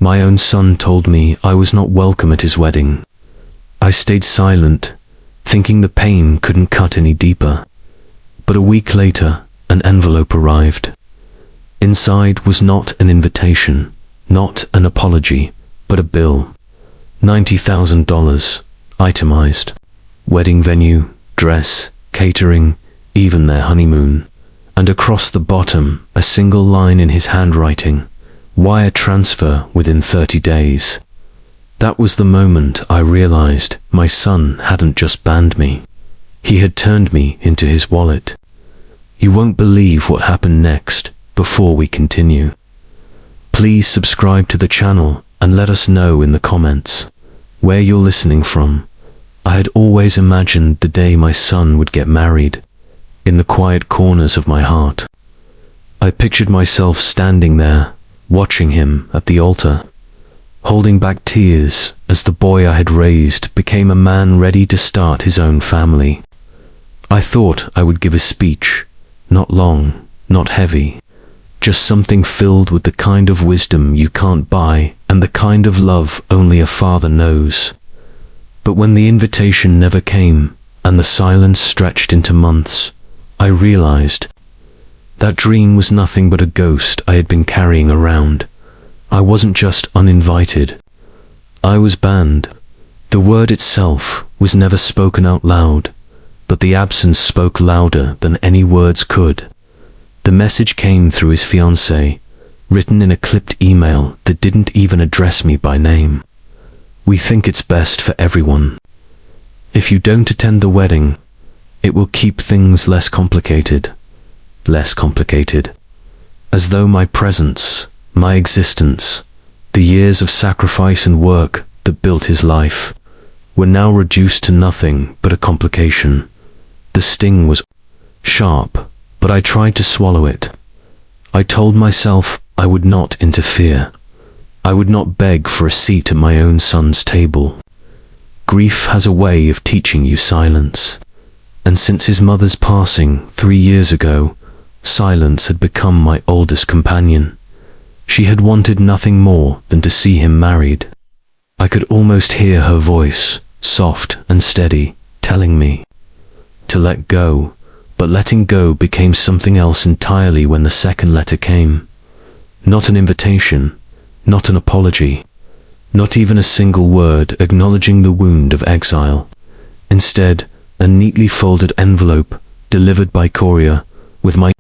My own son told me I was not welcome at his wedding. I stayed silent, thinking the pain couldn't cut any deeper. But a week later, an envelope arrived. Inside was not an invitation, not an apology, but a bill. $90,000, itemized. Wedding venue, dress, catering, even their honeymoon. And across the bottom, a single line in his handwriting: wire transfer within 30 days. That was the moment I realized my son hadn't just banned me. He had turned me into his wallet. You won't believe what happened next. Before we continue, please subscribe to the channel and let us know in the comments where you're listening from. I had always imagined the day my son would get married, in the quiet corners of my heart. I pictured myself standing there, watching him at the altar, holding back tears as the boy I had raised became a man ready to start his own family. I thought I would give a speech, not long, not heavy, just something filled with the kind of wisdom you can't buy and the kind of love only a father knows. But when the invitation never came and the silence stretched into months, I realized that dream was nothing but a ghost I had been carrying around. I wasn't just uninvited. I was banned. The word itself was never spoken out loud, but the absence spoke louder than any words could. The message came through his fiancée, written in a clipped email that didn't even address me by name. We think it's best for everyone. If you don't attend the wedding, it will keep things less complicated. Less complicated. As though my presence, my existence, the years of sacrifice and work that built his life, were now reduced to nothing but a complication. The sting was sharp, but I tried to swallow it. I told myself I would not interfere. I would not beg for a seat at my own son's table. Grief has a way of teaching you silence. And since his mother's passing 3 years ago, silence had become my oldest companion. She had wanted nothing more than to see him married. I could almost hear her voice, soft and steady, telling me to let go. But letting go became something else entirely when the second letter came. Not an invitation, not an apology, not even a single word acknowledging the wound of exile. Instead, a neatly folded envelope delivered by courier with my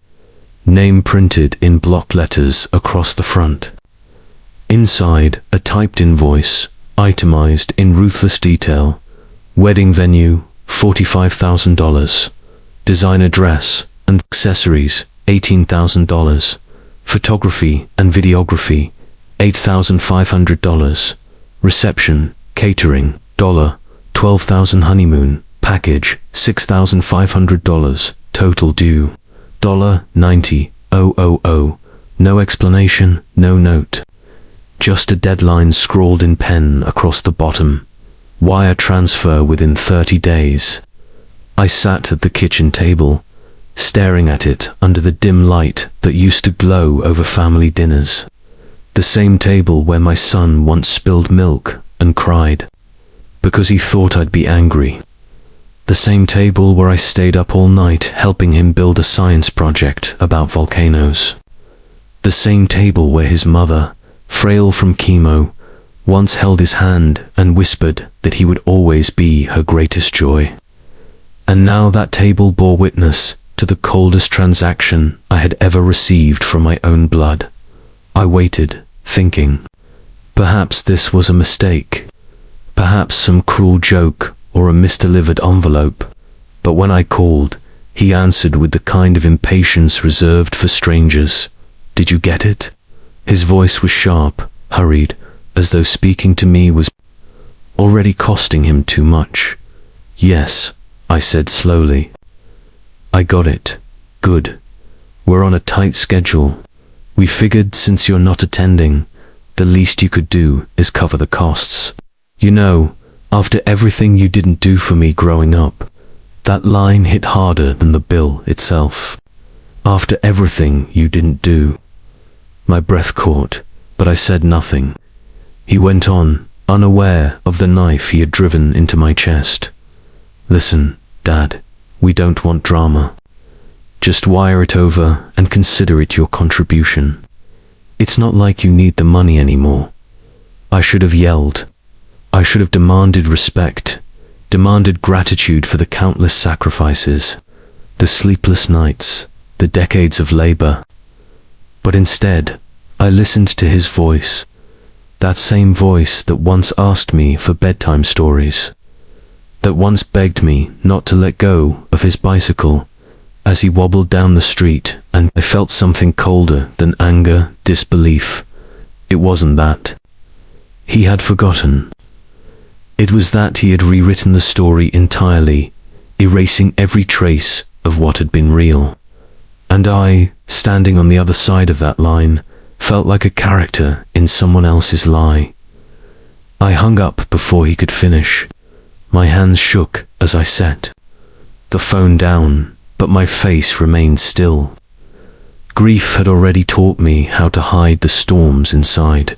name printed in block letters across the front. Inside, a typed invoice, itemized in ruthless detail. Wedding venue, $45,000. Designer dress and accessories, $18,000. Photography and videography, $8,500. Reception, catering, $12,000. Honeymoon package, $6,500. Total due, $90,000. No explanation, no note. Just a deadline scrawled in pen across the bottom. Wire transfer within 30 days. I sat at the kitchen table, staring at it under the dim light that used to glow over family dinners. The same table where my son once spilled milk and cried because he thought I'd be angry. The same table where I stayed up all night helping him build a science project about volcanoes. The same table where his mother, frail from chemo, once held his hand and whispered that he would always be her greatest joy. And now that table bore witness to the coldest transaction I had ever received from my own blood. I waited, thinking, perhaps this was a mistake, perhaps some cruel joke or a misdelivered envelope. But when I called, he answered with the kind of impatience reserved for strangers. Did you get it? His voice was sharp, hurried, as though speaking to me was already costing him too much. Yes, I said slowly. I got it. Good. We're on a tight schedule. We figured since you're not attending, the least you could do is cover the costs. You know, after everything you didn't do for me growing up, that line hit harder than the bill itself. After everything you didn't do. My breath caught, but I said nothing. He went on, unaware of the knife he had driven into my chest. Listen, Dad, we don't want drama. Just wire it over and consider it your contribution. It's not like you need the money anymore. I should have yelled. I should have demanded respect, demanded gratitude for the countless sacrifices, the sleepless nights, the decades of labor. But instead, I listened to his voice, that same voice that once asked me for bedtime stories, that once begged me not to let go of his bicycle as he wobbled down the street, and I felt something colder than anger, disbelief. It wasn't that. He had forgotten. It was that he had rewritten the story entirely, erasing every trace of what had been real. And I, standing on the other side of that line, felt like a character in someone else's lie. I hung up before he could finish. My hands shook as I set the phone down, but my face remained still. Grief had already taught me how to hide the storms inside.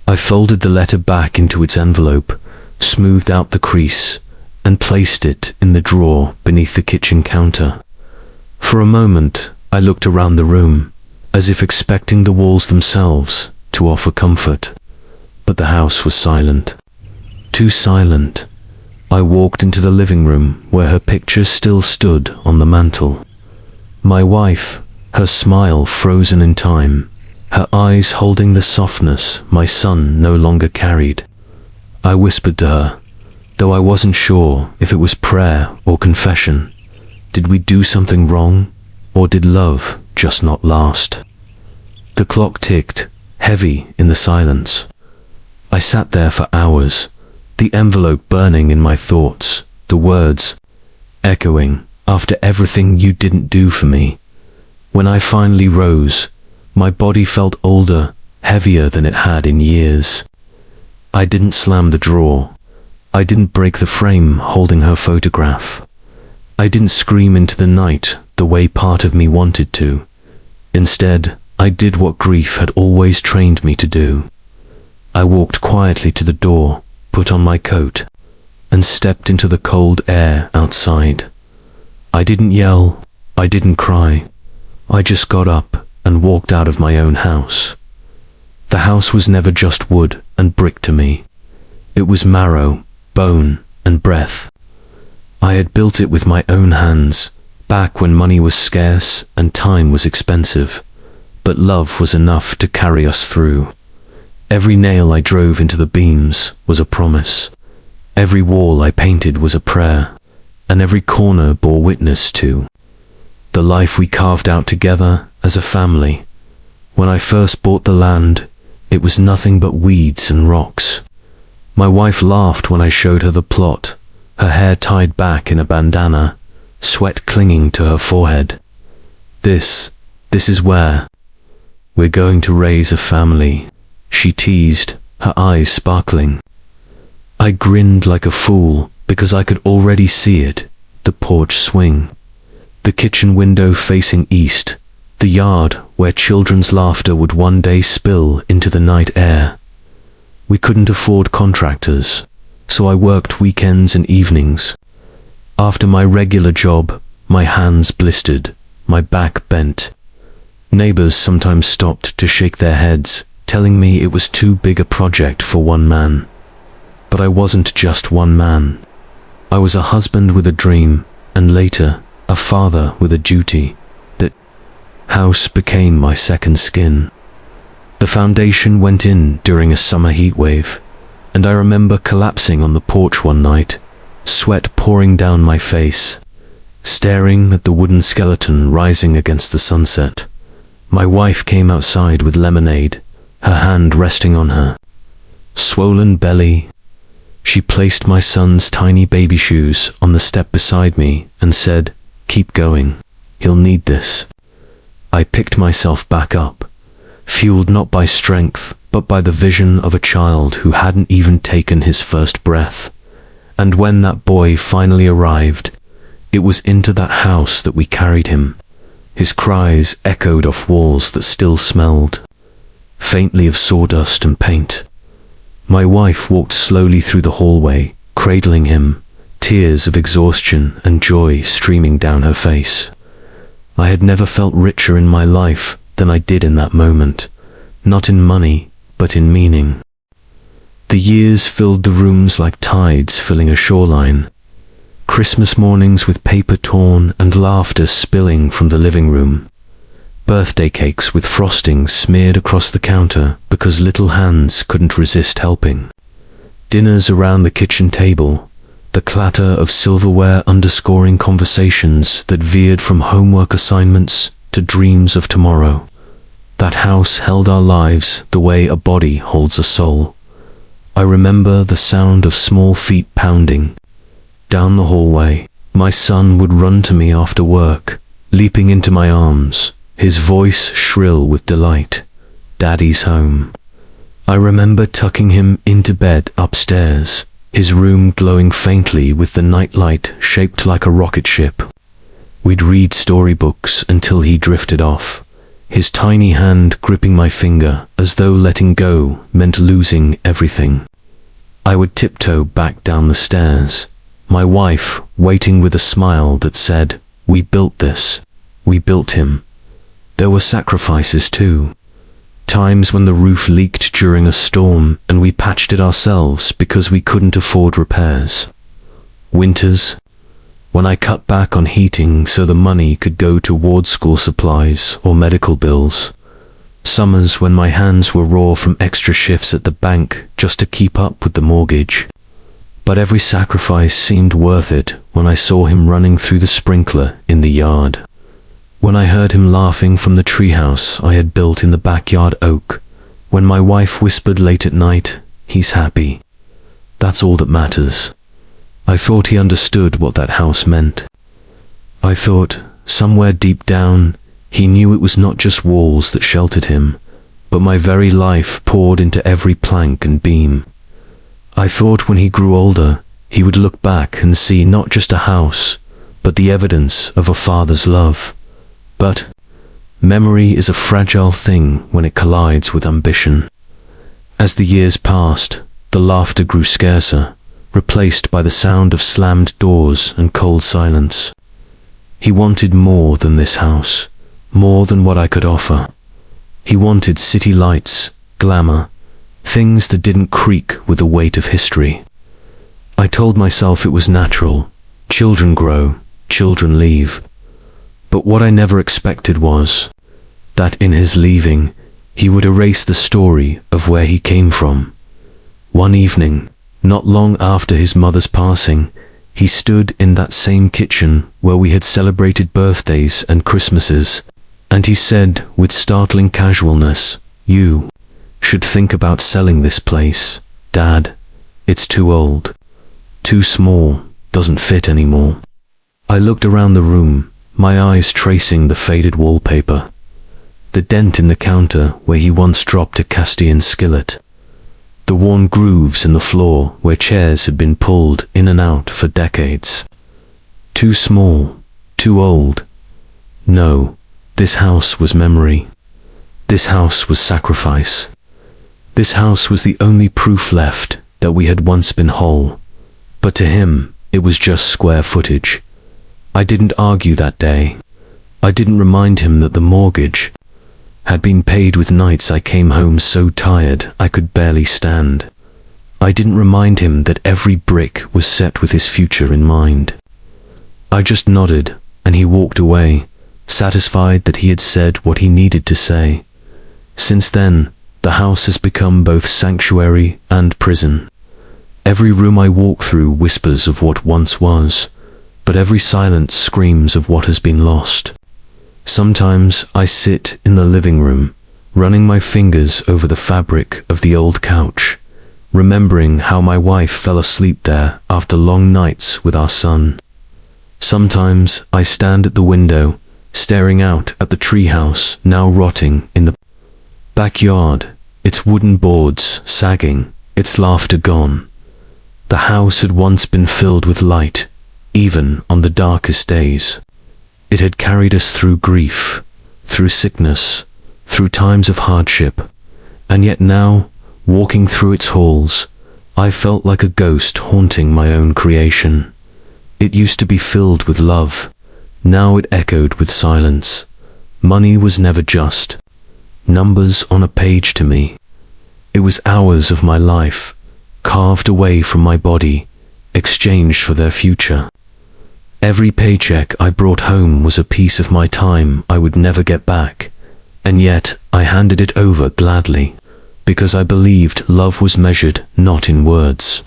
I folded the letter back into its envelope, smoothed out the crease, and placed it in the drawer beneath the kitchen counter. For a moment, I looked around the room, as if expecting the walls themselves to offer comfort. But the house was silent. Too silent. I walked into the living room where her picture still stood on the mantel. My wife, her smile frozen in time, her eyes holding the softness my son no longer carried. I whispered to her, though I wasn't sure if it was prayer or confession. Did we do something wrong, or did love just not last? The clock ticked, heavy in the silence. I sat there for hours, the envelope burning in my thoughts, the words echoing, "After everything you didn't do for me." When I finally rose, my body felt older, heavier than it had in years. I didn't slam the drawer. I didn't break the frame holding her photograph. I didn't scream into the night the way part of me wanted to. Instead, I did what grief had always trained me to do. I walked quietly to the door, put on my coat, and stepped into the cold air outside. I didn't yell, I didn't cry. I just got up and walked out of my own house. The house was never just wood and brick to me. It was marrow, bone, and breath. I had built it with my own hands, back when money was scarce and time was expensive. But love was enough to carry us through. Every nail I drove into the beams was a promise. Every wall I painted was a prayer, and every corner bore witness to the life we carved out together as a family. When I first bought the land, it was nothing but weeds and rocks. My wife laughed when I showed her the plot, her hair tied back in a bandana, sweat clinging to her forehead. This is where we're going to raise a family, she teased, her eyes sparkling. I grinned like a fool because I could already see it, the porch swing, the kitchen window facing east, the yard where children's laughter would one day spill into the night air. We couldn't afford contractors, so I worked weekends and evenings. After my regular job, my hands blistered, my back bent. Neighbors sometimes stopped to shake their heads, telling me it was too big a project for one man. But I wasn't just one man. I was a husband with a dream, and later, a father with a duty. That house became my second skin. The foundation went in during a summer heat wave, and I remember collapsing on the porch one night, sweat pouring down my face, staring at the wooden skeleton rising against the sunset. My wife came outside with lemonade, her hand resting on her swollen belly. She placed my son's tiny baby shoes on the step beside me and said, "Keep going, he'll need this." I picked myself back up, fueled not by strength, but by the vision of a child who hadn't even taken his first breath. And when that boy finally arrived, it was into that house that we carried him. His cries echoed off walls that still smelled faintly of sawdust and paint. My wife walked slowly through the hallway, cradling him, tears of exhaustion and joy streaming down her face. I had never felt richer in my life than I did in that moment, not in money, but in meaning. The years filled the rooms like tides filling a shoreline. Christmas mornings with paper torn and laughter spilling from the living room. Birthday cakes with frosting smeared across the counter because little hands couldn't resist helping. Dinners around the kitchen table, the clatter of silverware underscoring conversations that veered from homework assignments to dreams of tomorrow. That house held our lives the way a body holds a soul. I remember the sound of small feet pounding. Down the hallway, my son would run to me after work, leaping into my arms, his voice shrill with delight. Daddy's home. I remember tucking him into bed upstairs, his room glowing faintly with the nightlight shaped like a rocket ship. We'd read storybooks until he drifted off, his tiny hand gripping my finger as though letting go meant losing everything. I would tiptoe back down the stairs, my wife waiting with a smile that said, "We built this. We built him." There were sacrifices too. Times when the roof leaked during a storm and we patched it ourselves because we couldn't afford repairs. Winters, when I cut back on heating so the money could go towards school supplies or medical bills. Summers when my hands were raw from extra shifts at the bank just to keep up with the mortgage. But every sacrifice seemed worth it when I saw him running through the sprinkler in the yard. When I heard him laughing from the treehouse I had built in the backyard oak. When my wife whispered late at night, "He's happy." That's all that matters. I thought he understood what that house meant. I thought, somewhere deep down, he knew it was not just walls that sheltered him, but my very life poured into every plank and beam. I thought when he grew older, he would look back and see not just a house, but the evidence of a father's love. But memory is a fragile thing when it collides with ambition. As the years passed, the laughter grew scarcer, replaced by the sound of slammed doors and cold silence. He wanted more than this house, more than what I could offer. He wanted city lights, glamour, things that didn't creak with the weight of history. I told myself it was natural. Children grow, children leave. But what I never expected was that in his leaving, he would erase the story of where he came from. One evening, not long after his mother's passing, he stood in that same kitchen where we had celebrated birthdays and Christmases, and he said with startling casualness, "You should think about selling this place, Dad. It's too old, too small, doesn't fit anymore." I looked around the room, my eyes tracing the faded wallpaper, the dent in the counter where he once dropped a Castilian skillet, the worn grooves in the floor where chairs had been pulled in and out for decades. Too small, too old. No, this house was memory. This house was sacrifice. This house was the only proof left that we had once been whole. But to him, it was just square footage. I didn't argue that day. I didn't remind him that the mortgage had been paid with nights I came home so tired I could barely stand. I didn't remind him that every brick was set with his future in mind. I just nodded, and he walked away, satisfied that he had said what he needed to say. Since then, the house has become both sanctuary and prison. Every room I walk through whispers of what once was, but every silence screams of what has been lost. Sometimes I sit in the living room, running my fingers over the fabric of the old couch, remembering how my wife fell asleep there after long nights with our son. Sometimes I stand at the window, staring out at the treehouse now rotting in the backyard, its wooden boards sagging, its laughter gone. The house had once been filled with light, even on the darkest days. It had carried us through grief, through sickness, through times of hardship, and yet now, Walking through its halls, I felt like a ghost haunting my own creation. It used to be filled with love. Now it echoed with silence. Money was never just numbers on a page to me. It was hours of my life, carved away from my body, exchanged for their future. Every paycheck I brought home was a piece of my time I would never get back, and yet I handed it over gladly, because I believed love was measured not in words,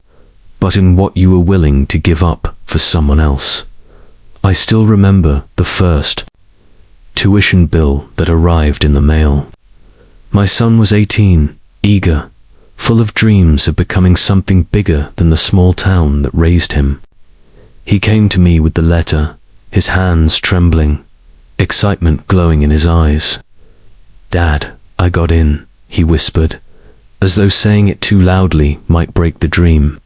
but in what you were willing to give up for someone else. I still remember the first tuition bill that arrived in the mail. My son was 18, eager, full of dreams of becoming something bigger than the small town that raised him. He came to me with the letter, his hands trembling, excitement glowing in his eyes. "Dad, I got in," he whispered, as though saying it too loudly might break the dream.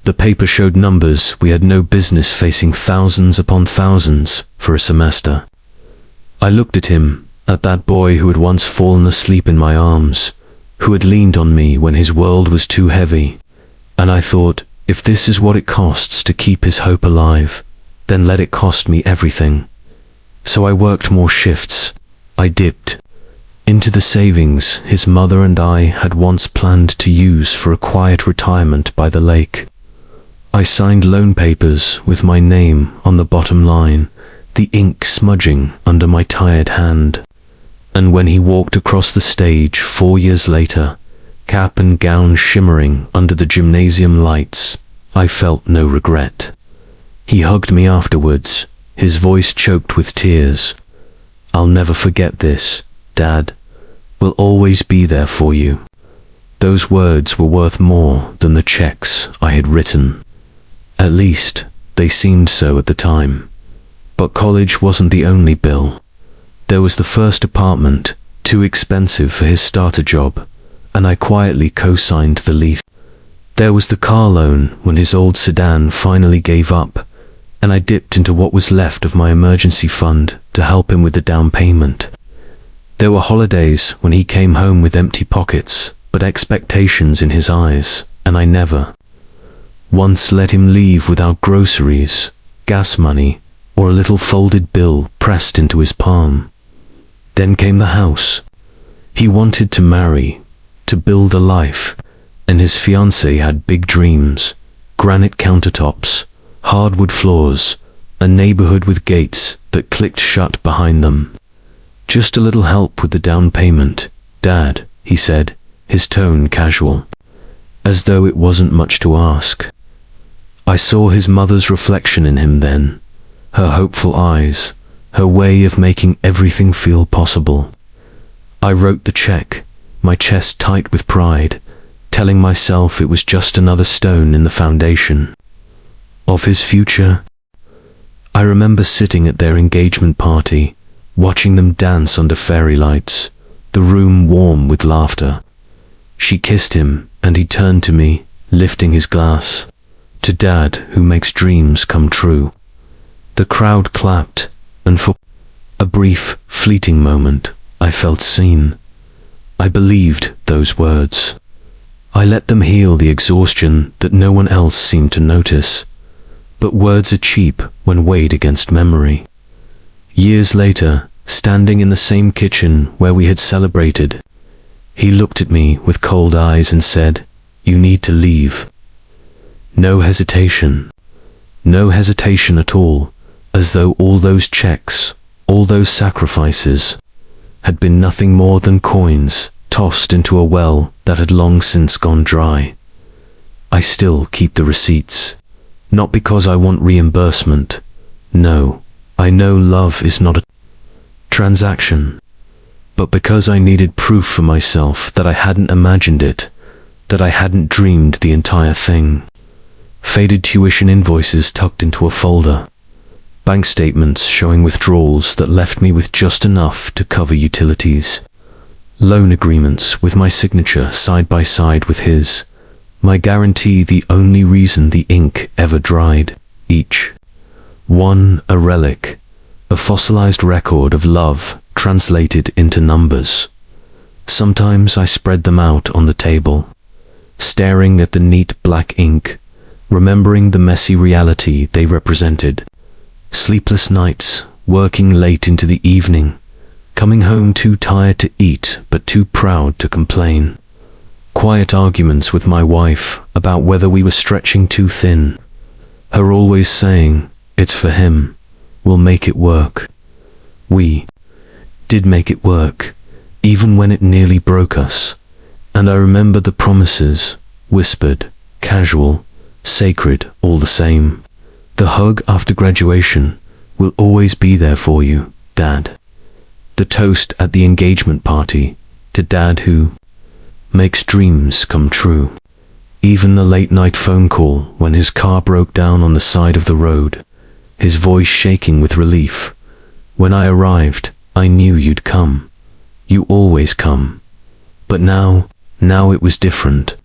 The paper showed numbers we had no business facing, thousands upon thousands for a semester. I looked at him, at that boy who had once fallen asleep in my arms, who had leaned on me when his world was too heavy, and I thought, if this is what it costs to keep his hope alive, then let it cost me everything. So I worked more shifts. I dipped into the savings his mother and I had once planned to use for a quiet retirement by the lake. I signed loan papers with my name on the bottom line, the ink smudging under my tired hand. And when he walked across the stage 4 years later, cap and gown shimmering under the gymnasium lights, I felt no regret. He hugged me afterwards, his voice choked with tears. "I'll never forget this, Dad. We'll always be there for you." Those words were worth more than the checks I had written. At least, they seemed so at the time. But college wasn't the only bill. There was the first apartment, too expensive for his starter job, and I quietly co-signed the lease. There was the car loan when his old sedan finally gave up, and I dipped into what was left of my emergency fund to help him with the down payment. There were holidays when he came home with empty pockets, but expectations in his eyes, and I never once let him leave without groceries, gas money, or a little folded bill pressed into his palm. Then came the house. He wanted to marry, to build a life, and his fiancée had big dreams: granite countertops, hardwood floors, a neighborhood with gates that clicked shut behind them. "Just a little help with the down payment, Dad," he said, his tone casual, as though it wasn't much to ask. I saw his mother's reflection in him then, her hopeful eyes, her way of making everything feel possible. I wrote the check, my chest tight with pride, telling myself it was just another stone in the foundation of his future. I remember sitting at their engagement party, watching them dance under fairy lights, the room warm with laughter. She kissed him, and he turned to me, lifting his glass. "To Dad, who makes dreams come true." The crowd clapped, and for a brief, fleeting moment, I felt seen. I believed those words. I let them heal the exhaustion that no one else seemed to notice. But words are cheap when weighed against memory. Years later, standing in the same kitchen where we had celebrated, he looked at me with cold eyes and said, "You need to leave." No hesitation. No hesitation at all, as though all those checks, all those sacrifices, had been nothing more than coins tossed into a well that had long since gone dry. I still keep the receipts, not because I want reimbursement. No, I know love is not a transaction, but because I needed proof for myself that I hadn't imagined it, that I hadn't dreamed the entire thing. Faded tuition invoices tucked into a folder. Bank statements showing withdrawals that left me with just enough to cover utilities. Loan agreements with my signature side by side with his. My guarantee the only reason the ink ever dried. Each one a relic, a fossilized record of love translated into numbers. Sometimes I spread them out on the table, staring at the neat black ink, remembering the messy reality they represented. Sleepless nights, working late into the evening, coming home too tired to eat but too proud to complain. Quiet arguments with my wife about whether we were stretching too thin. Her always saying, "It's for him. We'll make it work." We did make it work, even when it nearly broke us. And I remember the promises, whispered, casual, sacred, all the same. The hug after graduation, "Will always be there for you, Dad." The toast at the engagement party, to Dad who makes dreams come true. Even the late night phone call when his car broke down on the side of the road, his voice shaking with relief. "When I arrived, I knew you'd come. You always come." But now it was different.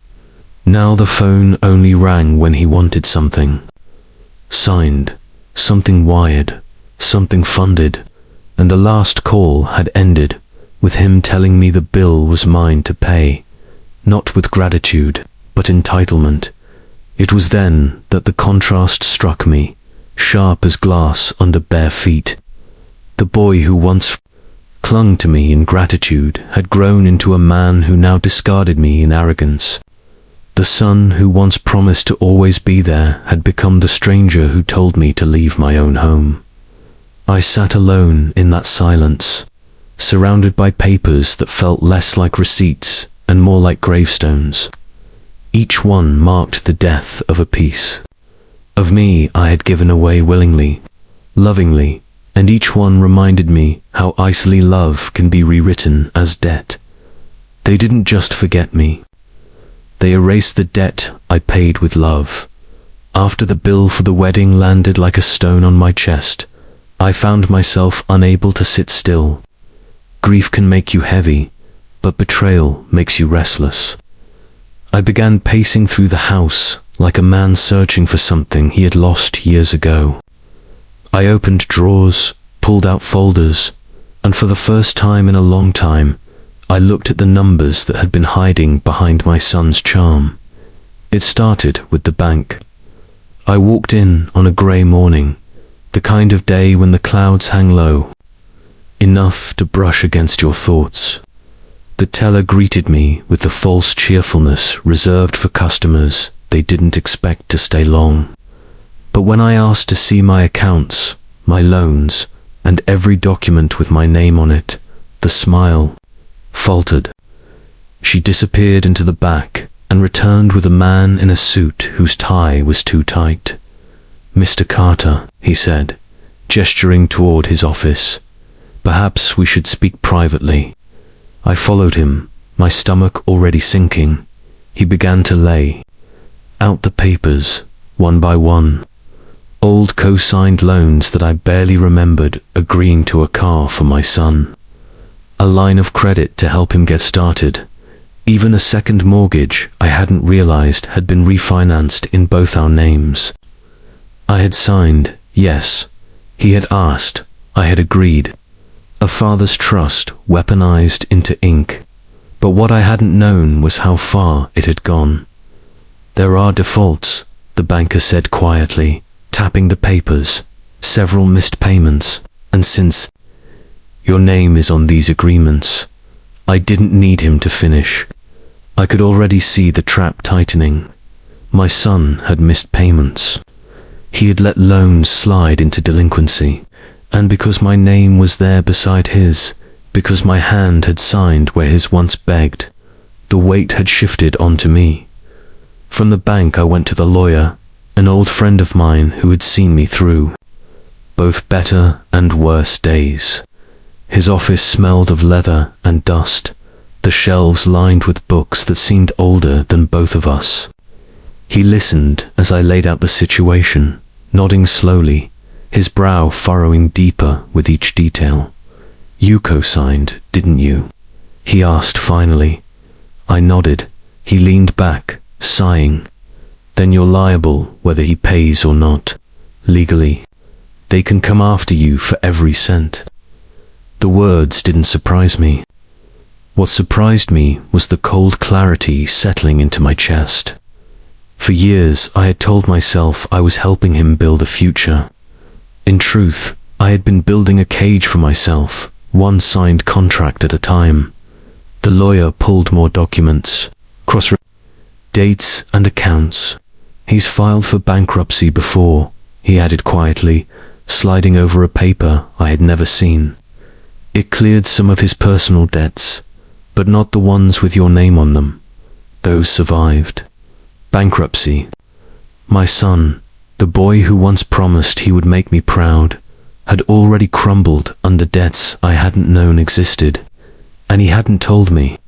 Now the phone only rang when he wanted something signed, something wired, something funded, and the last call had ended with him telling me the bill was mine to pay, not with gratitude, but entitlement. It was then that the contrast struck me, sharp as glass under bare feet. The boy who once clung to me in gratitude had grown into a man who now discarded me in arrogance. The son who once promised to always be there had become the stranger who told me to leave my own home. I sat alone in that silence, surrounded by papers that felt less like receipts and more like gravestones. Each one marked the death of a piece of me I had given away willingly, lovingly, and each one reminded me how easily love can be rewritten as debt. They didn't just forget me. They erased the debt I paid with love. After the bill for the wedding landed like a stone on my chest, I found myself unable to sit still. Grief can make you heavy, but betrayal makes you restless. I began pacing through the house like a man searching for something he had lost years ago. I opened drawers, pulled out folders, and for the first time in a long time, I looked at the numbers that had been hiding behind my son's charm. It started with the bank. I walked in on a grey morning, the kind of day when the clouds hang low, enough to brush against your thoughts. The teller greeted me with the false cheerfulness reserved for customers they didn't expect to stay long. But when I asked to see my accounts, my loans, and every document with my name on it, the smile faltered. She disappeared into the back and returned with a man in a suit whose tie was too tight. "Mr. Carter," he said, gesturing toward his office. "Perhaps we should speak privately." I followed him, my stomach already sinking. He began to lay out the papers, one by one. Old co-signed loans that I barely remembered agreeing to a car for my son. A line of credit to help him get started. Even a second mortgage I hadn't realized had been refinanced in both our names. I had signed, yes. He had asked, I had agreed. A father's trust weaponized into ink. But what I hadn't known was how far it had gone. "There are defaults," the banker said quietly, tapping the papers, "several missed payments, and since your name is on these agreements." I didn't need him to finish. I could already see the trap tightening. My son had missed payments. He had let loans slide into delinquency, and because my name was there beside his, because my hand had signed where his once begged, the weight had shifted onto me. From the bank I went to the lawyer, an old friend of mine who had seen me through both better and worse days. His office smelled of leather and dust, the shelves lined with books that seemed older than both of us. He listened as I laid out the situation, nodding slowly, his brow furrowing deeper with each detail. "You co-signed, didn't you?" he asked finally. I nodded. He leaned back, sighing. "Then you're liable whether he pays or not. Legally. They can come after you for every cent." The words didn't surprise me. What surprised me was the cold clarity settling into my chest. For years, I had told myself I was helping him build a future. In truth, I had been building a cage for myself, one signed contract at a time. The lawyer pulled more documents, cross dates and accounts. He's filed for bankruptcy before, he added quietly, sliding over a paper I had never seen. It cleared some of his personal debts, but not the ones with your name on them. Those survived. Bankruptcy. My son, the boy who once promised he would make me proud, had already crumbled under debts I hadn't known existed, and he hadn't told me.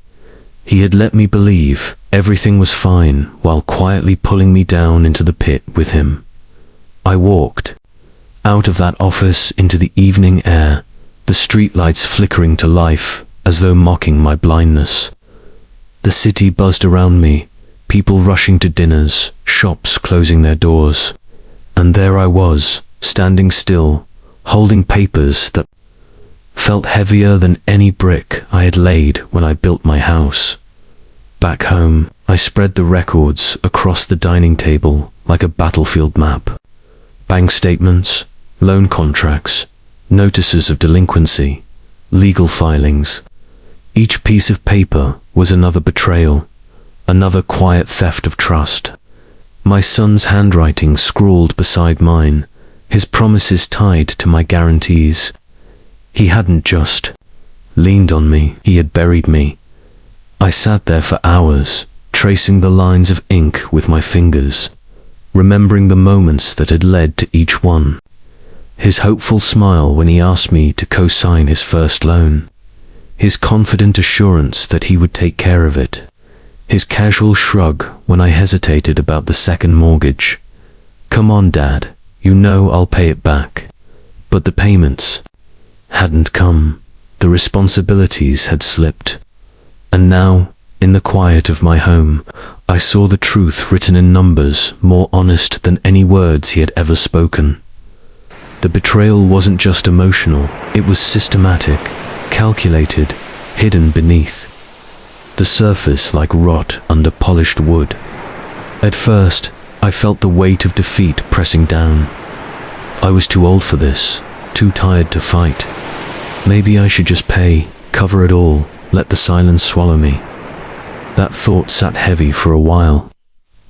He had let me believe everything was fine while quietly pulling me down into the pit with him. I walked out of that office into the evening air, the streetlights flickering to life as though mocking my blindness. The city buzzed around me, people rushing to dinners, shops closing their doors. And there I was, standing still, holding papers that felt heavier than any brick I had laid when I built my house. Back home, I spread the records across the dining table like a battlefield map. Bank statements, loan contracts, notices of delinquency, legal filings. Each piece of paper was another betrayal, another quiet theft of trust. My son's handwriting scrawled beside mine, his promises tied to my guarantees. He hadn't just leaned on me, he had buried me. I sat there for hours, tracing the lines of ink with my fingers, remembering the moments that had led to each one. His hopeful smile when he asked me to co-sign his first loan. His confident assurance that he would take care of it. His casual shrug when I hesitated about the second mortgage. Come on, Dad, you know I'll pay it back. But the payments hadn't come. The responsibilities had slipped. And now, in the quiet of my home, I saw the truth written in numbers more honest than any words he had ever spoken. The betrayal wasn't just emotional, it was systematic, calculated, hidden beneath the surface like rot under polished wood. At first, I felt the weight of defeat pressing down. I was too old for this, too tired to fight. Maybe I should just pay, cover it all, let the silence swallow me. That thought sat heavy for a while.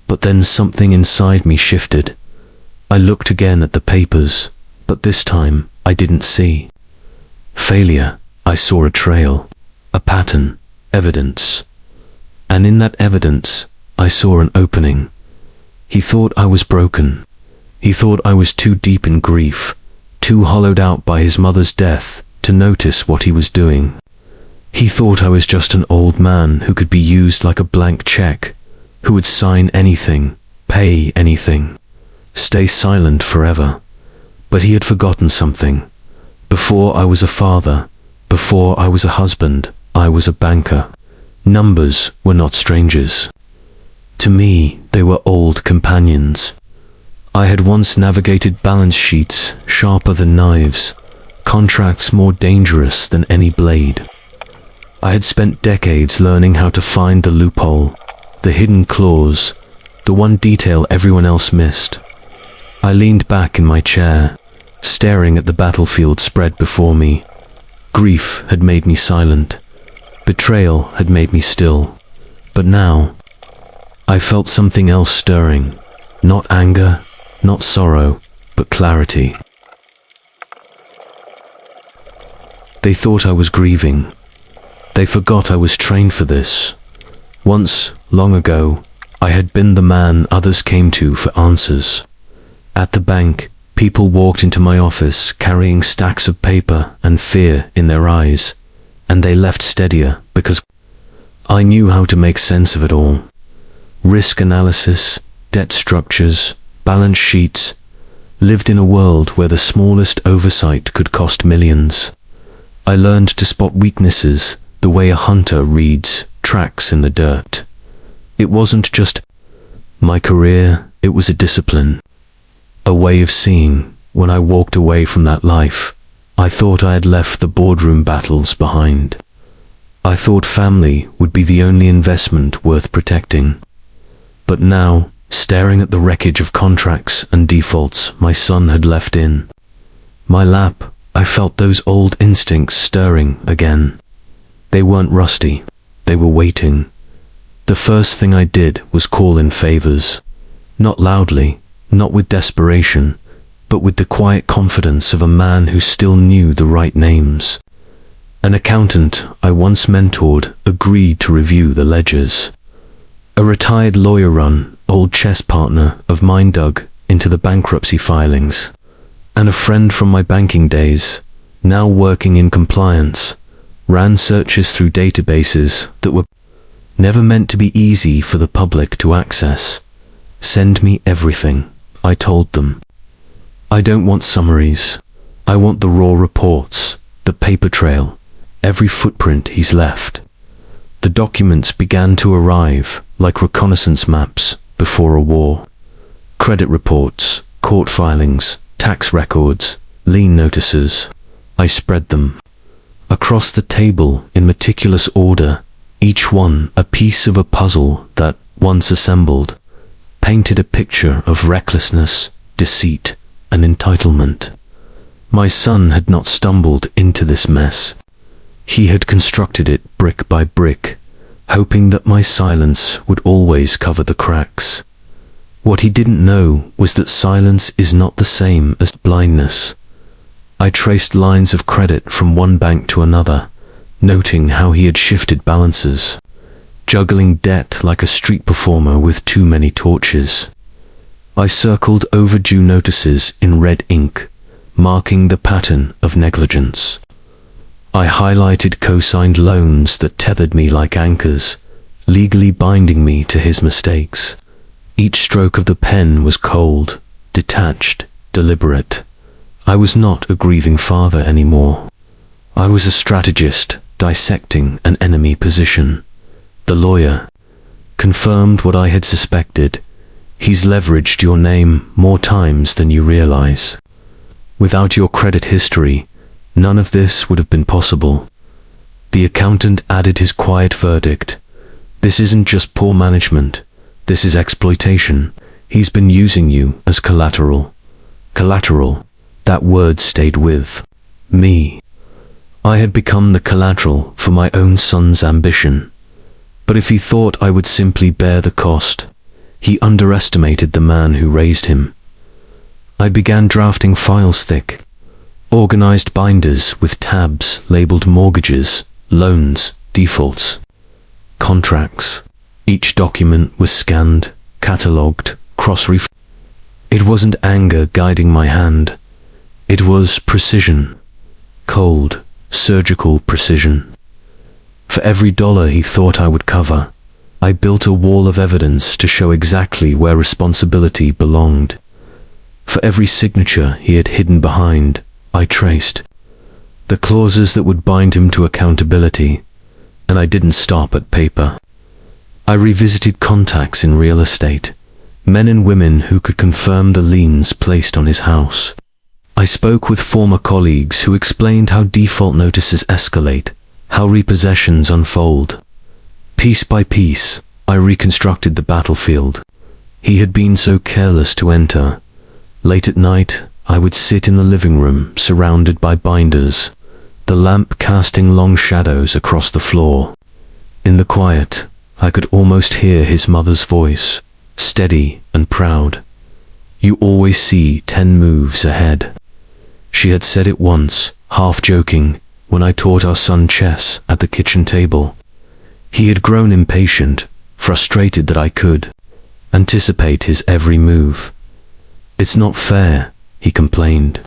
But then something inside me shifted. I looked again at the papers, but this time I didn't see failure. I saw a trail, a pattern, evidence. And in that evidence, I saw an opening. He thought I was broken. He thought I was too deep in grief, too hollowed out by his mother's death to notice what he was doing. He thought I was just an old man who could be used like a blank check, who would sign anything, pay anything, stay silent forever. But he had forgotten something. Before I was a father, before I was a husband, I was a banker. Numbers were not strangers. To me, they were old companions. I had once navigated balance sheets sharper than knives, contracts more dangerous than any blade. I had spent decades learning how to find the loophole, the hidden clause, the one detail everyone else missed. I leaned back in my chair, staring at the battlefield spread before me. Grief had made me silent. Betrayal had made me still. But now, I felt something else stirring. Not anger, not sorrow, but clarity. They thought I was grieving. They forgot I was trained for this. Once, long ago, I had been the man others came to for answers. At the bank, people walked into my office carrying stacks of paper and fear in their eyes, and they left steadier because I knew how to make sense of it all. Risk analysis, debt structures, balance sheets, lived in a world where the smallest oversight could cost millions. I learned to spot weaknesses the way a hunter reads tracks in the dirt. It wasn't just my career, it was a discipline. A way of seeing. When I walked away from that life, I thought I had left the boardroom battles behind. I thought family would be the only investment worth protecting. But now, staring at the wreckage of contracts and defaults my son had left in my lap, I felt those old instincts stirring again. They weren't rusty, they were waiting. The first thing I did was call in favors. Not loudly, not with desperation, but with the quiet confidence of a man who still knew the right names. An accountant I once mentored agreed to review the ledgers. A retired lawyer-run old chess partner of mine dug into the bankruptcy filings. And a friend from my banking days, now working in compliance, ran searches through databases that were never meant to be easy for the public to access. Send me everything, I told them. I don't want summaries. I want the raw reports, the paper trail, every footprint he's left. The documents began to arrive like reconnaissance maps before a war. Credit reports, court filings, tax records, lien notices. I spread them across the table in meticulous order, each one a piece of a puzzle that, once assembled, painted a picture of recklessness, deceit, and entitlement. My son had not stumbled into this mess. He had constructed it brick by brick, hoping that my silence would always cover the cracks. What he didn't know was that silence is not the same as blindness. I traced lines of credit from one bank to another, noting how he had shifted balances, juggling debt like a street performer with too many torches. I circled overdue notices in red ink, marking the pattern of negligence. I highlighted co-signed loans that tethered me like anchors, legally binding me to his mistakes. Each stroke of the pen was cold, detached, deliberate. I was not a grieving father anymore. I was a strategist dissecting an enemy position. The lawyer confirmed what I had suspected. He's leveraged your name more times than you realize. Without your credit history, none of this would have been possible. The accountant added his quiet verdict. This isn't just poor management. This is exploitation. He's been using you as collateral. Collateral. That word stayed with me. I had become the collateral for my own son's ambition. But if he thought I would simply bear the cost, he underestimated the man who raised him. I began drafting files thick, organized binders with tabs labeled mortgages, loans, defaults, contracts. Each document was scanned, catalogued, cross-referenced. It wasn't anger guiding my hand. It was precision. Cold, surgical precision. For every dollar he thought I would cover, I built a wall of evidence to show exactly where responsibility belonged. For every signature he had hidden behind, I traced the clauses that would bind him to accountability, and I didn't stop at paper. I revisited contacts in real estate, men and women who could confirm the liens placed on his house. I spoke with former colleagues who explained how default notices escalate, how repossessions unfold. Piece by piece, I reconstructed the battlefield. He had been so careless to enter. Late at night, I would sit in the living room surrounded by binders, the lamp casting long shadows across the floor. In the quiet, I could almost hear his mother's voice, steady and proud. You always see 10 moves ahead. She had said it once, half joking, when I taught our son chess at the kitchen table. He had grown impatient, frustrated that I could anticipate his every move. It's not fair, he complained.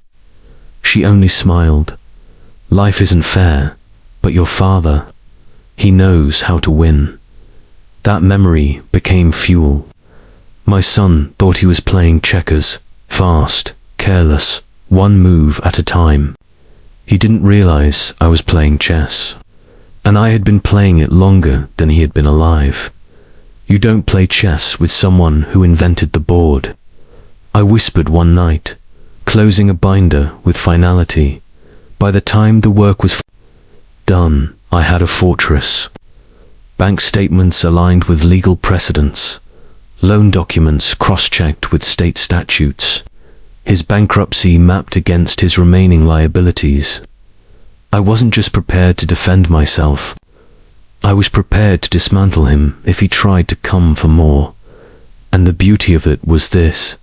She only smiled. Life isn't fair, but your father, he knows how to win. That memory became fuel. My son thought he was playing checkers, fast, careless, one move at a time. He didn't realize I was playing chess, and I had been playing it longer than he had been alive. You don't play chess with someone who invented the board. I whispered one night, closing a binder with finality. By the time the work was done, I had a fortress. Bank statements aligned with legal precedents, loan documents cross-checked with state statutes, his bankruptcy mapped against his remaining liabilities. I wasn't just prepared to defend myself. I was prepared to dismantle him if he tried to come for more. And the beauty of it was this.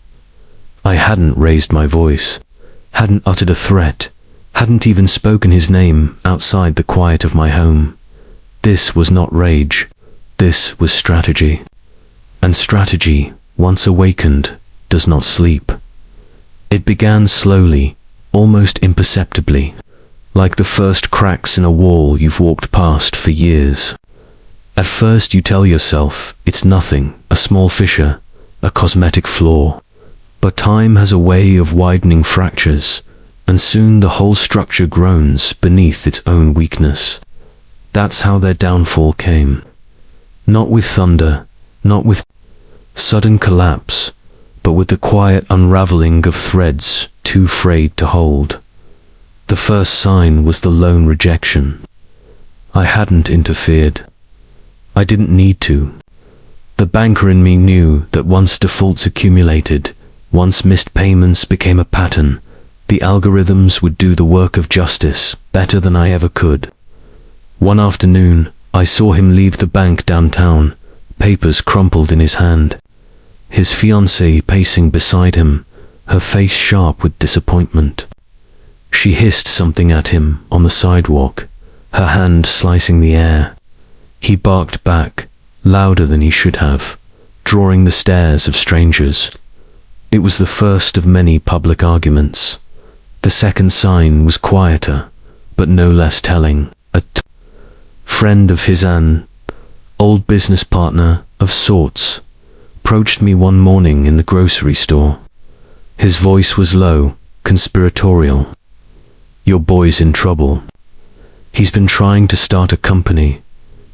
I hadn't raised my voice, hadn't uttered a threat, hadn't even spoken his name outside the quiet of my home. This was not rage. This was strategy. And strategy, once awakened, does not sleep. It began slowly, almost imperceptibly, like the first cracks in a wall you've walked past for years. At first you tell yourself it's nothing, a small fissure, a cosmetic flaw. But time has a way of widening fractures, and soon the whole structure groans beneath its own weakness. That's how their downfall came. Not with thunder, not with sudden collapse, but with the quiet unraveling of threads too frayed to hold. The first sign was the lone rejection. I hadn't interfered. I didn't need to. The banker in me knew that once defaults accumulated, once missed payments became a pattern, the algorithms would do the work of justice better than I ever could. One afternoon, I saw him leave the bank downtown, papers crumpled in his hand. His fiancée pacing beside him, her face sharp with disappointment. She hissed something at him on the sidewalk, her hand slicing the air. He barked back, louder than he should have, drawing the stares of strangers. It was the first of many public arguments. The second sign was quieter, but no less telling. A friend of his, an old business partner of sorts, approached me one morning in the grocery store. His voice was low, conspiratorial. "Your boy's in trouble. He's been trying to start a company,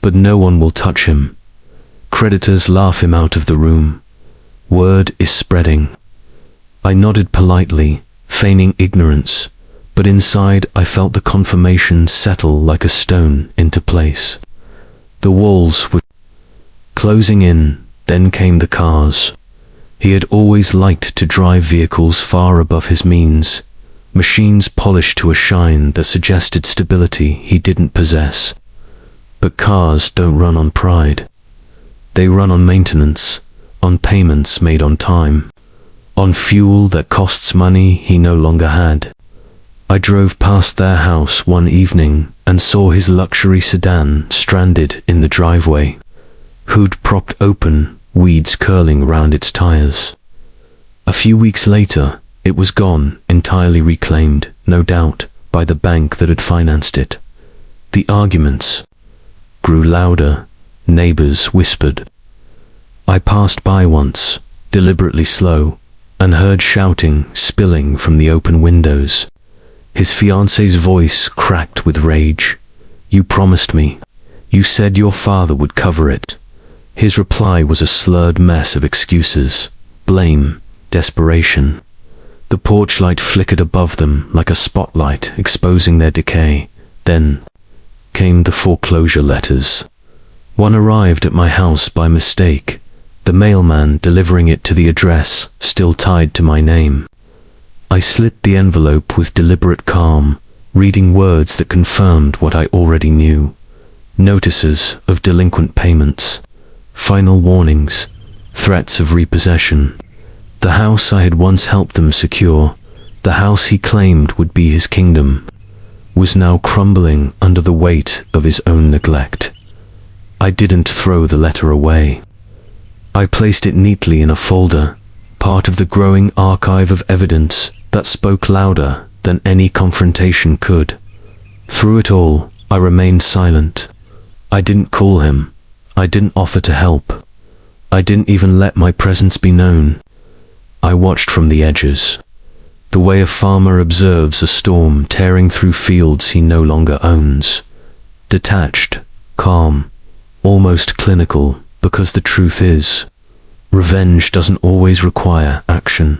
but no one will touch him. Creditors laugh him out of the room. Word is spreading." I nodded politely, feigning ignorance, but inside I felt the confirmation settle like a stone into place. The walls were closing in, then came the cars. He had always liked to drive vehicles far above his means, machines polished to a shine that suggested stability he didn't possess. But cars don't run on pride. They run on maintenance, on payments made on time, on fuel that costs money he no longer had. I drove past their house one evening and saw his luxury sedan stranded in the driveway, hood propped open, weeds curling round its tires. A few weeks later, it was gone, entirely reclaimed, no doubt, by the bank that had financed it. The arguments grew louder, neighbors whispered. I passed by once, deliberately slow, and heard shouting spilling from the open windows. His fiancée's voice cracked with rage. "You promised me. You said your father would cover it." His reply was a slurred mess of excuses, blame, desperation. The porch light flickered above them like a spotlight exposing their decay. Then came the foreclosure letters. One arrived at my house by mistake, the mailman delivering it to the address still tied to my name. I slit the envelope with deliberate calm, reading words that confirmed what I already knew. Notices of delinquent payments, final warnings, threats of repossession. The house I had once helped them secure, the house he claimed would be his kingdom, was now crumbling under the weight of his own neglect. I didn't throw the letter away. I placed it neatly in a folder, part of the growing archive of evidence that spoke louder than any confrontation could. Through it all, I remained silent. I didn't call him. I didn't offer to help. I didn't even let my presence be known. I watched from the edges, the way a farmer observes a storm tearing through fields he no longer owns. Detached, calm, almost clinical, because the truth is, revenge doesn't always require action.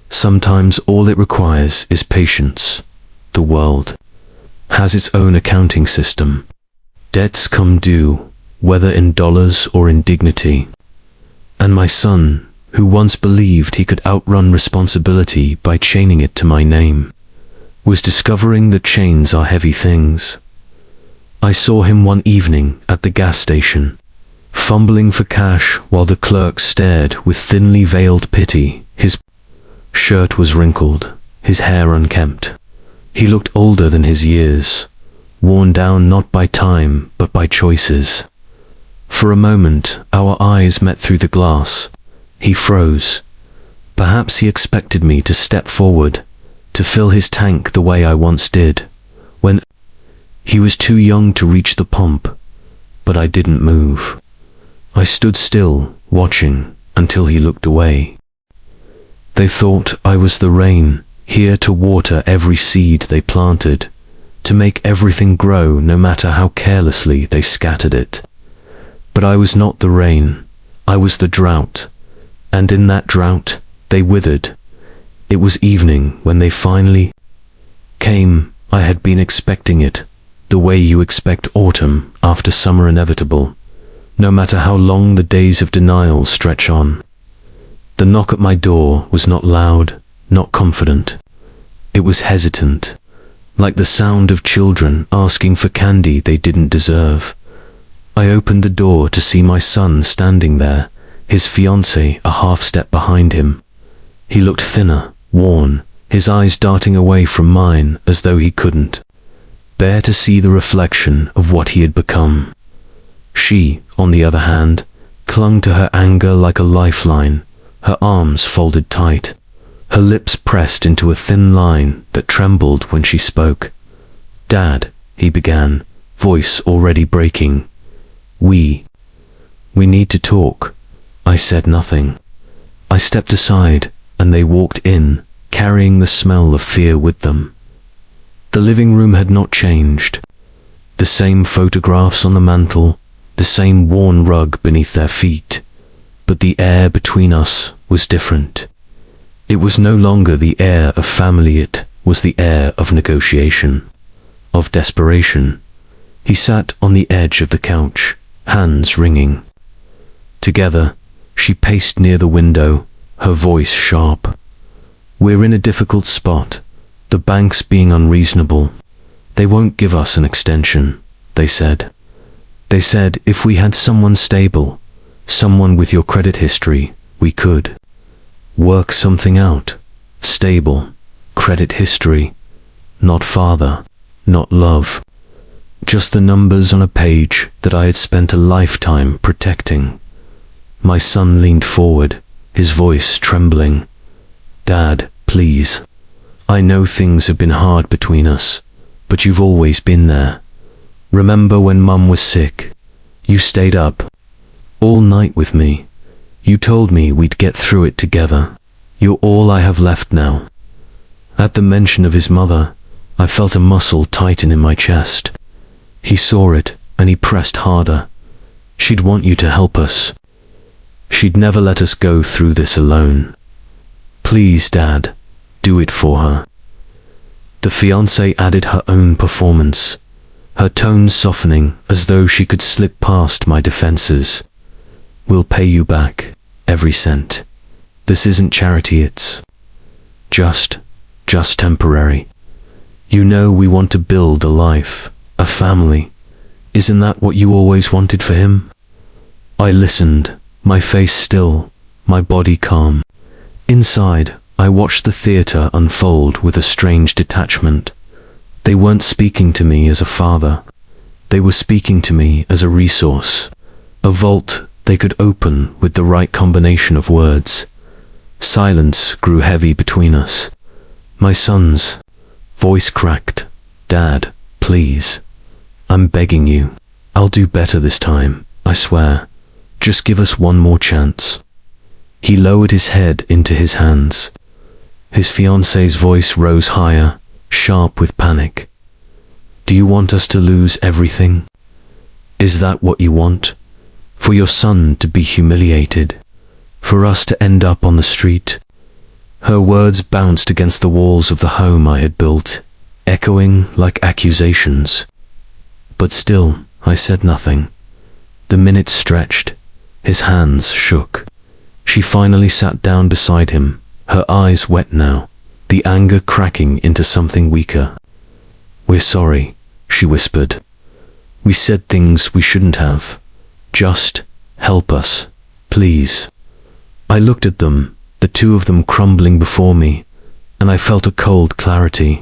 Sometimes all it requires is patience. The world has its own accounting system. Debts come due, whether in dollars or in dignity. And my son, who once believed he could outrun responsibility by chaining it to my name, was discovering that chains are heavy things. I saw him one evening at the gas station, fumbling for cash while the clerk stared with thinly veiled pity. His shirt was wrinkled, his hair unkempt. He looked older than his years, worn down not by time but by choices. For a moment, our eyes met through the glass. He froze. Perhaps he expected me to step forward, to fill his tank the way I once did, when he was too young to reach the pump. But I didn't move. I stood still, watching, until he looked away. They thought I was the rain, here to water every seed they planted, to make everything grow no matter how carelessly they scattered it. But I was not the rain, I was the drought, and in that drought they withered. It was evening when they finally came. I had been expecting it, the way you expect autumn after summer inevitable, no matter how long the days of denial stretch on. The knock at my door was not loud, not confident. It was hesitant, like the sound of children asking for candy they didn't deserve. I opened the door to see my son standing there, his fiancée a half step behind him. He looked thinner, worn, his eyes darting away from mine as though he couldn't bear to see the reflection of what he had become. She, on the other hand, clung to her anger like a lifeline, her arms folded tight, her lips pressed into a thin line that trembled when she spoke. "Dad," he began, voice already breaking. We need to talk." I said nothing. I stepped aside, and they walked in, carrying the smell of fear with them. The living room had not changed. The same photographs on the mantel, the same worn rug beneath their feet. But the air between us was different. It was no longer the air of family, it was the air of negotiation, of desperation. He sat on the edge of the couch, hands wringing. Together, she paced near the window, her voice sharp. "We're in a difficult spot, the bank's being unreasonable. They won't give us an extension," they said. They said if we had someone stable, someone with your credit history, we could work something out. Stable, credit history, not father, not love. Just the numbers on a page that I had spent a lifetime protecting. My son leaned forward, his voice trembling. "Dad, please. I know things have been hard between us, but you've always been there. Remember when Mum was sick? You stayed up all night with me. You told me we'd get through it together. You're all I have left now." At the mention of his mother, I felt a muscle tighten in my chest. He saw it, and he pressed harder. "She'd want you to help us. She'd never let us go through this alone. Please, Dad, do it for her." The fiancée added her own performance, her tone softening as though she could slip past my defenses. "We'll pay you back, every cent. This isn't charity, it's just temporary. You know we want to build a life, a family. Isn't that what you always wanted for him?" I listened, my face still, my body calm. Inside, I watched the theater unfold with a strange detachment. They weren't speaking to me as a father. They were speaking to me as a resource, a vault they could open with the right combination of words. Silence grew heavy between us. My son's voice cracked. "Dad, please. I'm begging you. I'll do better this time, I swear. Just give us one more chance." He lowered his head into his hands. His fiancée's voice rose higher, sharp with panic. "Do you want us to lose everything? Is that what you want? For your son to be humiliated? For us to end up on the street?" Her words bounced against the walls of the home I had built, echoing like accusations. But still, I said nothing. The minutes stretched. His hands shook. She finally sat down beside him, her eyes wet now, the anger cracking into something weaker. "We're sorry," she whispered. "We said things we shouldn't have. Just help us, please." I looked at them, the two of them crumbling before me, and I felt a cold clarity.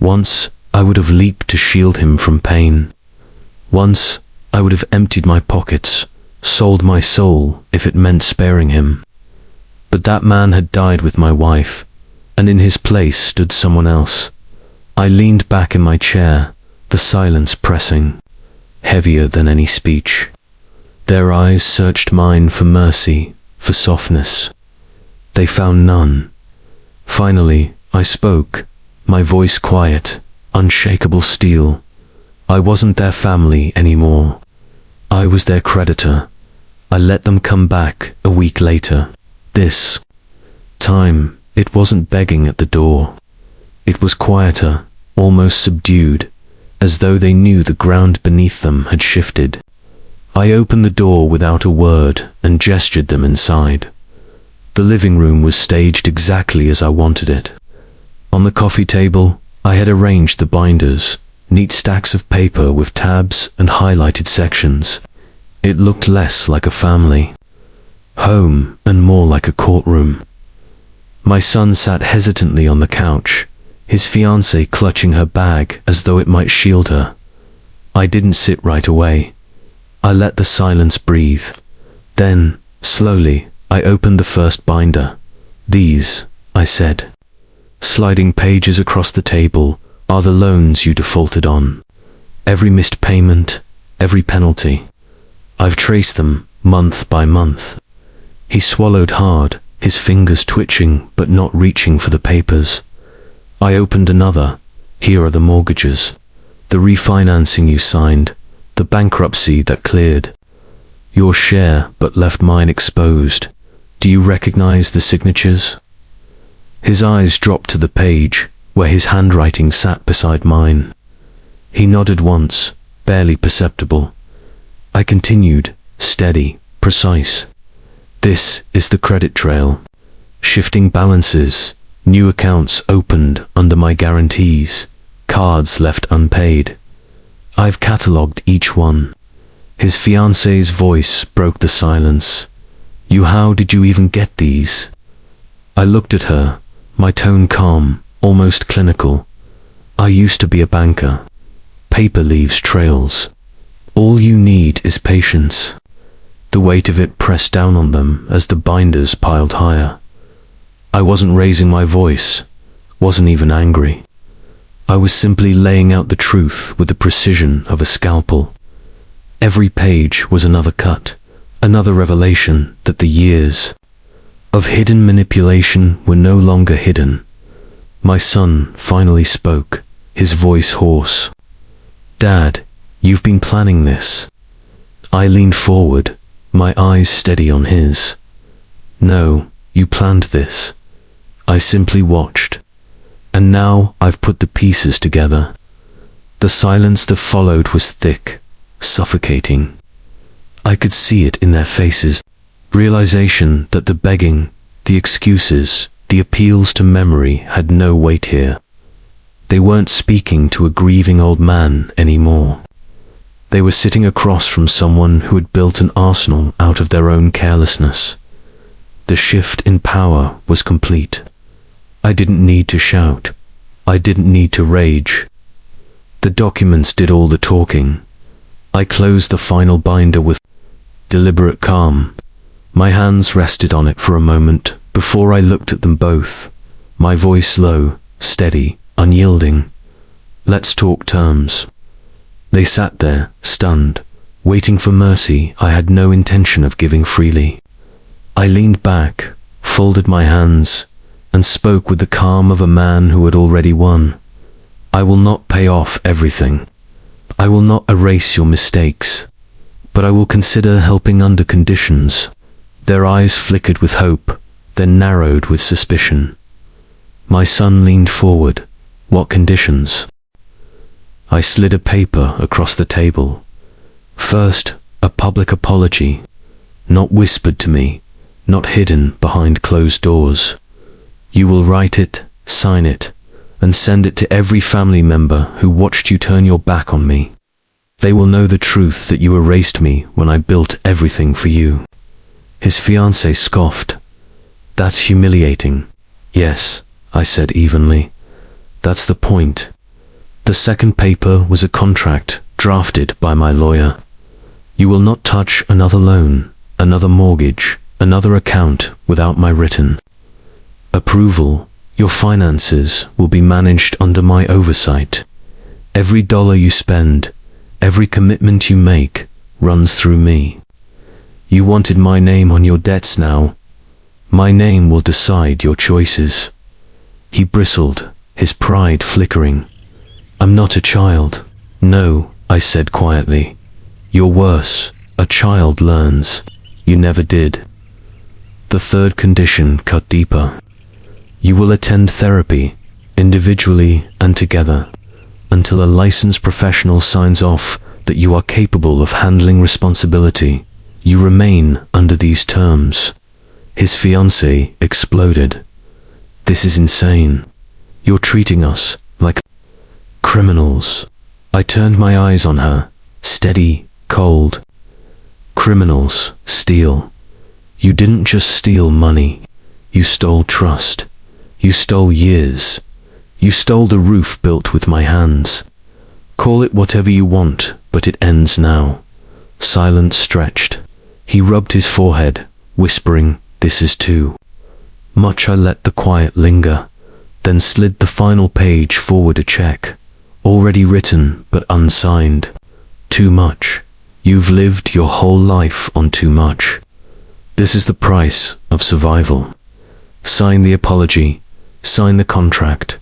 Once I would have leaped to shield him from pain. Once I would have emptied my pockets, sold my soul if it meant sparing him. But that man had died with my wife, and in his place stood someone else. I leaned back in my chair, the silence pressing, heavier than any speech. Their eyes searched mine for mercy, for softness. They found none. Finally, I spoke, my voice quiet, unshakable steel. I wasn't their family anymore. I was their creditor. I let them come back a week later. This time, it wasn't begging at the door. It was quieter, almost subdued, as though they knew the ground beneath them had shifted. I opened the door without a word and gestured them inside. The living room was staged exactly as I wanted it. On the coffee table, I had arranged the binders, neat stacks of paper with tabs and highlighted sections. It looked less like a family home and more like a courtroom. My son sat hesitantly on the couch, his fiancée clutching her bag as though it might shield her. I didn't sit right away. I let the silence breathe. Then, slowly, I opened the first binder. "These," I said, sliding pages across the table, "are the loans you defaulted on. Every missed payment, every penalty. I've traced them, month by month." He swallowed hard, his fingers twitching but not reaching for the papers. I opened another. "Here are the mortgages. The refinancing you signed, the bankruptcy that cleared. Your share but left mine exposed. Do you recognize the signatures?" His eyes dropped to the page, where his handwriting sat beside mine. He nodded once, barely perceptible. I continued, steady, precise. "This is the credit trail. Shifting balances, new accounts opened under my guarantees, cards left unpaid. I've catalogued each one." His fiancée's voice broke the silence. How did you even get these?" I looked at her, my tone calm, almost clinical. "I used to be a banker. Paper leaves trails. All you need is patience." The weight of it pressed down on them as the binders piled higher. I wasn't raising my voice, wasn't even angry. I was simply laying out the truth with the precision of a scalpel. Every page was another cut, another revelation that the years of hidden manipulation were no longer hidden. My son finally spoke, his voice hoarse. "Dad, you've been planning this." I leaned forward, my eyes steady on his. "No, you planned this. I simply watched. And now I've put the pieces together." The silence that followed was thick, suffocating. I could see it in their faces, realization that the begging, the excuses, the appeals to memory had no weight here. They weren't speaking to a grieving old man anymore. They were sitting across from someone who had built an arsenal out of their own carelessness. The shift in power was complete. I didn't need to shout. I didn't need to rage. The documents did all the talking. I closed the final binder with deliberate calm. My hands rested on it for a moment before I looked at them both, my voice low, steady, unyielding. "Let's talk terms." They sat there, stunned, waiting for mercy I had no intention of giving freely. I leaned back, folded my hands, and spoke with the calm of a man who had already won. "I will not pay off everything. I will not erase your mistakes, but I will consider helping under conditions." Their eyes flickered with hope, then narrowed with suspicion. My son leaned forward. "What conditions?" I slid a paper across the table. First, a public apology, not whispered to me, not hidden behind closed doors. You will write it, sign it, and send it to every family member who watched you turn your back on me. They will know the truth that you erased me when I built everything for you. His fiancée scoffed. That's humiliating. Yes, I said evenly. That's the point. The second paper was a contract drafted by my lawyer. You will not touch another loan, another mortgage, another account without my written approval. Your finances will be managed under my oversight. Every dollar you spend, every commitment you make, runs through me. You wanted my name on your debts now. My name will decide your choices. He bristled, his pride flickering. I'm not a child. No, I said quietly. You're worse. A child learns. You never did. The third condition cut deeper. You will attend therapy, individually and together, until a licensed professional signs off that you are capable of handling responsibility. You remain under these terms. His fiancée exploded. This is insane. You're treating us like criminals. I turned my eyes on her, steady, cold. Criminals steal. You didn't just steal money. You stole trust. You stole years. You stole the roof built with my hands. Call it whatever you want, but it ends now. Silence stretched. He rubbed his forehead, whispering, "This is too much." I let the quiet linger, then slid the final page forward a check, already written but unsigned. Too much. You've lived your whole life on too much. This is the price of survival. Sign the apology, sign the contract,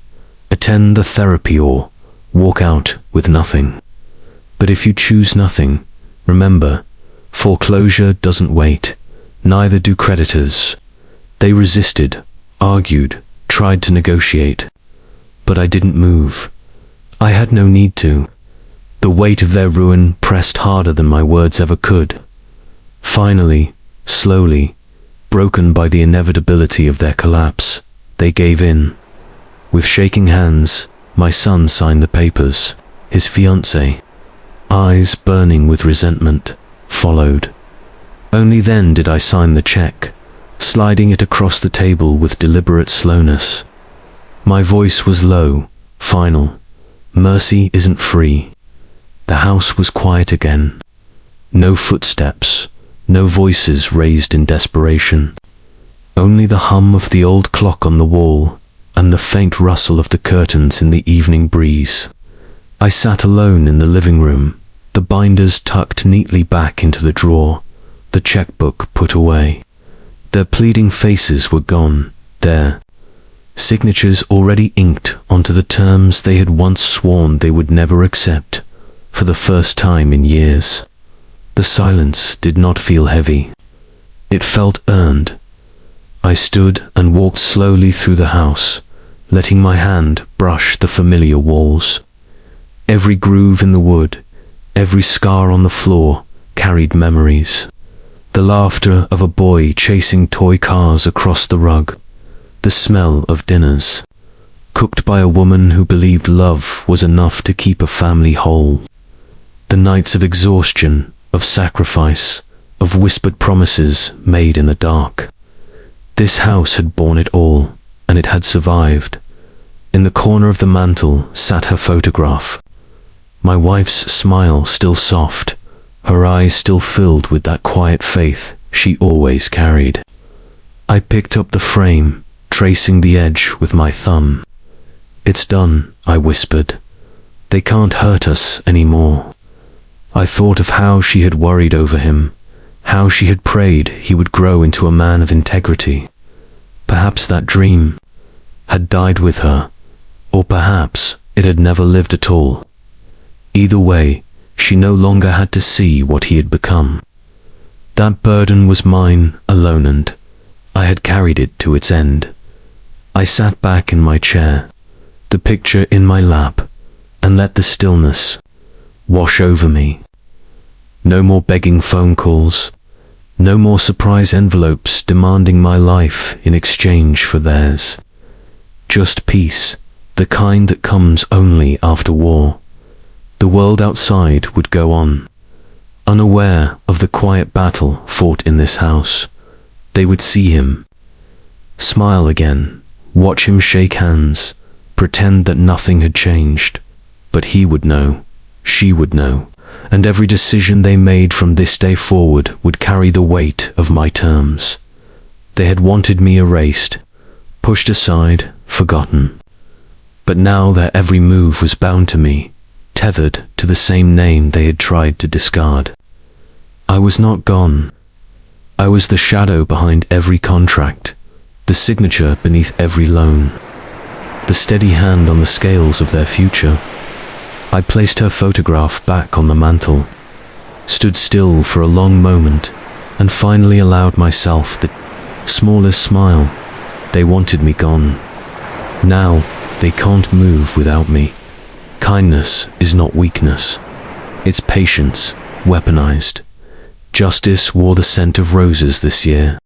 attend the therapy, or walk out with nothing. But if you choose nothing, remember, foreclosure doesn't wait, neither do creditors. They resisted, argued, tried to negotiate. But I didn't move. I had no need to. The weight of their ruin pressed harder than my words ever could. Finally, slowly, broken by the inevitability of their collapse, they gave in. With shaking hands, my son signed the papers. His fiancée, eyes burning with resentment, followed. Only then did I sign the check, sliding it across the table with deliberate slowness. My voice was low, final. Mercy isn't free. The house was quiet again. No footsteps, no voices raised in desperation. Only the hum of the old clock on the wall and the faint rustle of the curtains in the evening breeze. I sat alone in the living room, the binders tucked neatly back into the drawer, the checkbook put away. Their pleading faces were gone, their signatures already inked onto the terms they had once sworn they would never accept, for the first time in years. The silence did not feel heavy. It felt earned. I stood and walked slowly through the house, letting my hand brush the familiar walls. Every groove in the wood, every scar on the floor carried memories. The laughter of a boy chasing toy cars across the rug, the smell of dinners, cooked by a woman who believed love was enough to keep a family whole. The nights of exhaustion, of sacrifice, of whispered promises made in the dark. This house had borne it all, and it had survived. In the corner of the mantel sat her photograph. My wife's smile still soft, her eyes still filled with that quiet faith she always carried. I picked up the frame, tracing the edge with my thumb. "It's done," I whispered. "They can't hurt us anymore." I thought of how she had worried over him, how she had prayed he would grow into a man of integrity. Perhaps that dream had died with her, or perhaps it had never lived at all. Either way, she no longer had to see what he had become. That burden was mine alone, and I had carried it to its end. I sat back in my chair, the picture in my lap, and let the stillness wash over me. No more begging phone calls. No more surprise envelopes demanding my life in exchange for theirs. Just peace, the kind that comes only after war. The world outside would go on, unaware of the quiet battle fought in this house. They would see him, smile again, watch him shake hands, pretend that nothing had changed. But he would know, she would know, and every decision they made from this day forward would carry the weight of my terms. They had wanted me erased, pushed aside, forgotten. But now their every move was bound to me, tethered to the same name they had tried to discard. I was not gone. I was the shadow behind every contract, the signature beneath every loan, the steady hand on the scales of their future. I placed her photograph back on the mantel, stood still for a long moment, and finally allowed myself the smallest smile. They wanted me gone. Now, they can't move without me. Kindness is not weakness. It's patience, weaponized. Justice wore the scent of roses this year.